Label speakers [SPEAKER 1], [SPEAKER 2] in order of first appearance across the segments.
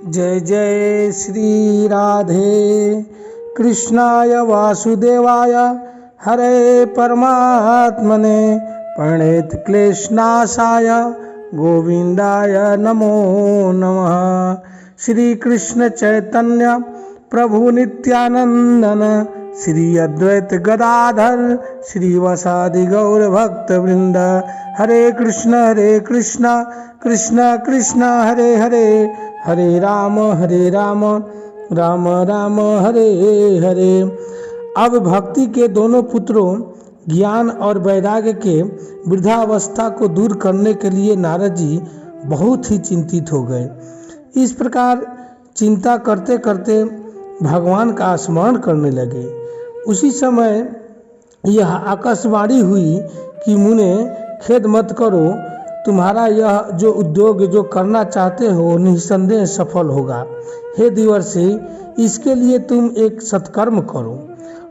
[SPEAKER 1] जय जय श्री राधे कृष्णाय वासुदेवाय हरे परमात्मने प्रणेत क्लेशनाशाय गोविंदाय नमो नमः। श्री कृष्ण चैतन्य प्रभु नित्यानंदन श्री अद्वैत गदाधर श्रीवासादि गौर भक्त वृंद। हरे कृष्ण कृष्ण कृष्ण हरे हरे, हरे राम राम राम हरे हरे। अब भक्ति के दोनों पुत्रों ज्ञान और वैराग्य के वृद्धावस्था को दूर करने के लिए नारद जी बहुत ही चिंतित हो गए। इस प्रकार चिंता करते करते भगवान का स्मरण करने लगे। उसी समय यह आकाशवाणी हुई कि मुने खेद मत करो, तुम्हारा यह जो उद्योग जो करना चाहते हो निसंदेह सफल होगा। हे देवर्षि, इसके लिए तुम एक सत्कर्म करो,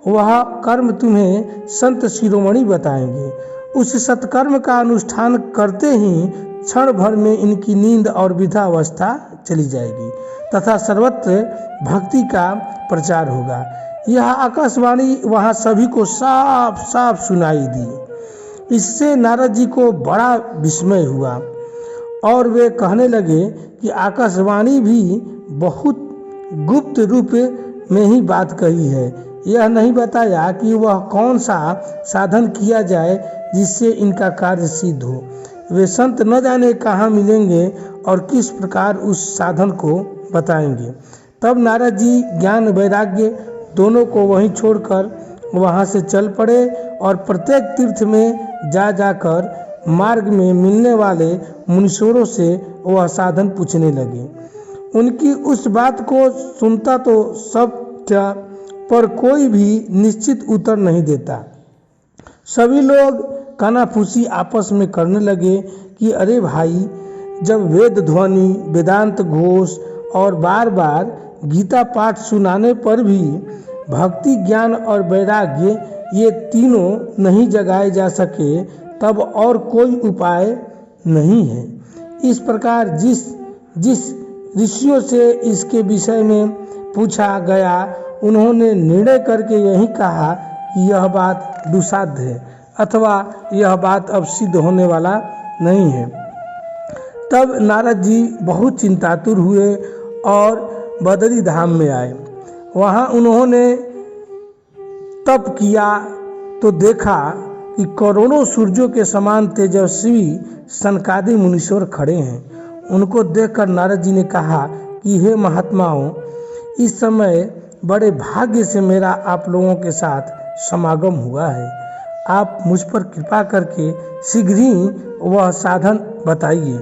[SPEAKER 1] वह कर्म तुम्हें संत शिरोमणि बताएंगे। उस सत्कर्म का अनुष्ठान करते ही क्षण भर में इनकी नींद और वृद्धावस्था चली जाएगी तथा सर्वत्र भक्ति का प्रचार होगा। यह आकाशवाणी वहाँ सभी को साफ साफ सुनाई दी। इससे नारद जी को बड़ा विस्मय हुआ और वे कहने लगे कि आकाशवाणी भी बहुत गुप्त रूप में ही बात कही है। यह नहीं बताया कि वह कौन सा साधन किया जाए जिससे इनका कार्य सिद्ध हो। वे संत न जाने कहाँ मिलेंगे और किस प्रकार उस साधन को बताएंगे। तब नारद जी ज्ञान वैराग्य दोनों को वहीं छोड़कर वहाँ से चल पड़े और प्रत्येक तीर्थ में जाकर मार्ग में मिलने वाले मुनीश्वरों से वह साधन पूछने लगे। उनकी उस बात को सुनता तो सब क्या, पर कोई भी निश्चित उत्तर नहीं देता। सभी लोग कानाफूसी आपस में करने लगे कि अरे भाई, जब वेद ध्वनि वेदांत घोष और बार बार गीता पाठ सुनाने पर भी भक्ति ज्ञान और वैराग्य ये तीनों नहीं जगाए जा सके, तब और कोई उपाय नहीं है। इस प्रकार जिस ऋषियों से इसके विषय में पूछा गया, उन्होंने निर्णय करके यही कहा कि यह बात दुस्साध्य है अथवा यह बात अब सिद्ध होने वाला नहीं है। तब नारद जी बहुत चिंतातुर हुए और बदरी धाम में आए। वहाँ उन्होंने तप किया तो देखा कि करोड़ों सूर्यों के समान तेजस्वी सनकादि मुनीश्वर खड़े हैं। उनको देखकर नारद जी ने कहा कि हे महात्माओं, इस समय बड़े भाग्य से मेरा आप लोगों के साथ समागम हुआ है। आप मुझ पर कृपा करके शीघ्र ही वह साधन बताइए।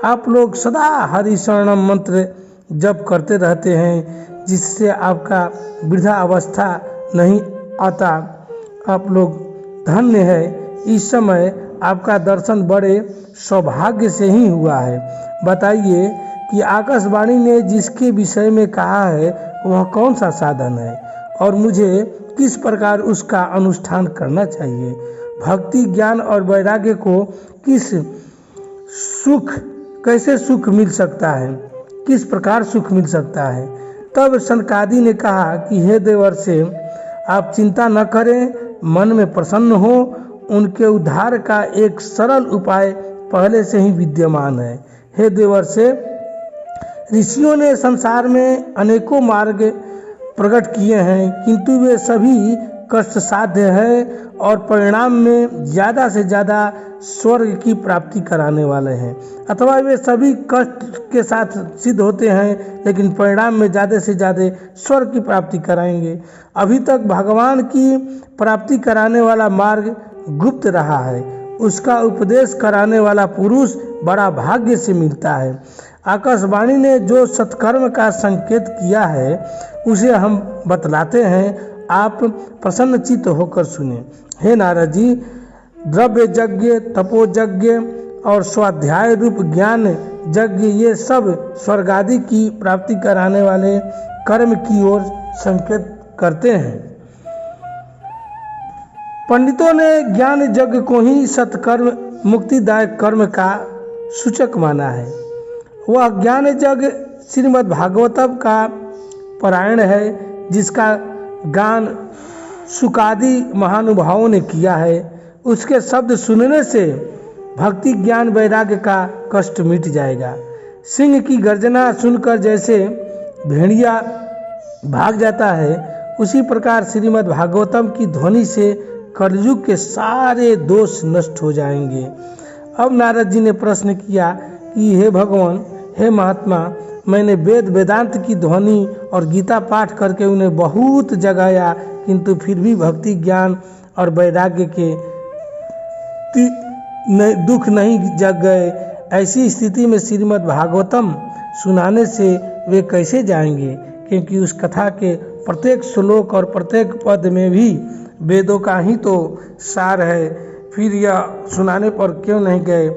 [SPEAKER 1] आप लोग सदा हरि शरणम मंत्र जप करते रहते हैं, जिससे आपका वृद्धा अवस्था नहीं आता। आप लोग धन्य है। इस समय आपका दर्शन बड़े सौभाग्य से ही हुआ है। बताइए कि आकाशवाणी ने जिसके विषय में कहा है वह कौन सा साधन है और मुझे किस प्रकार उसका अनुष्ठान करना चाहिए। भक्ति ज्ञान और वैराग्य को कैसे सुख मिल सकता है, किस प्रकार सुख मिल सकता है। तब सनकादि ने कहा कि हे देवर्षि, आप चिंता न करें, मन में प्रसन्न हो। उनके उद्धार का एक सरल उपाय पहले से ही विद्यमान है। हे देवर्षि, ऋषियों ने संसार में अनेकों मार्ग प्रकट किए हैं, किंतु वे सभी कष्ट साध्य है और परिणाम में ज़्यादा से ज़्यादा स्वर्ग की प्राप्ति कराने वाले हैं। अथवा वे सभी कष्ट के साथ सिद्ध होते हैं, लेकिन परिणाम में ज़्यादा से ज़्यादा स्वर्ग की प्राप्ति कराएंगे। अभी तक भगवान की प्राप्ति कराने वाला मार्ग गुप्त रहा है। उसका उपदेश कराने वाला पुरुष बड़ा भाग्य से मिलता है। आकाशवाणी ने जो सत्कर्म का संकेत किया है उसे हम बतलाते हैं, आप प्रसन्नचित्त होकर सुने। हे नारद जी, द्रव्य यज्ञ, तपो यज्ञ और स्वाध्याय रूप ज्ञान यज्ञ, ये सब स्वर्ग आदि की प्राप्ति कराने वाले कर्म की ओर संकेत करते हैं। पंडितों ने ज्ञान यज्ञ को ही सत्कर्म मुक्तिदायक कर्म का सूचक माना है। वह ज्ञान यज्ञ श्रीमद् भागवतम का पारायण है, जिसका गान सुकादि महानुभावों ने किया है। उसके शब्द सुनने से भक्ति ज्ञान वैराग्य का कष्ट मिट जाएगा। सिंह की गर्जना सुनकर जैसे भेड़िया भाग जाता है, उसी प्रकार श्रीमद् भागवतम की ध्वनि से कलयुग के सारे दोष नष्ट हो जाएंगे। अब नारद जी ने प्रश्न किया कि हे भगवान, हे महात्मा, मैंने वेद वेदांत की ध्वनि और गीता पाठ करके उन्हें बहुत जगाया, किंतु फिर भी भक्ति ज्ञान और वैराग्य के दुख नहीं जग गए। ऐसी स्थिति में श्रीमद् भागवतम सुनाने से वे कैसे जाएंगे? क्योंकि उस कथा के प्रत्येक श्लोक और प्रत्येक पद में भी वेदों का ही तो सार है, फिर यह सुनाने पर क्यों नहीं गए?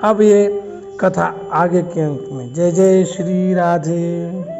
[SPEAKER 1] अब ये कथा आगे के अंक में। जय जय श्री राधे।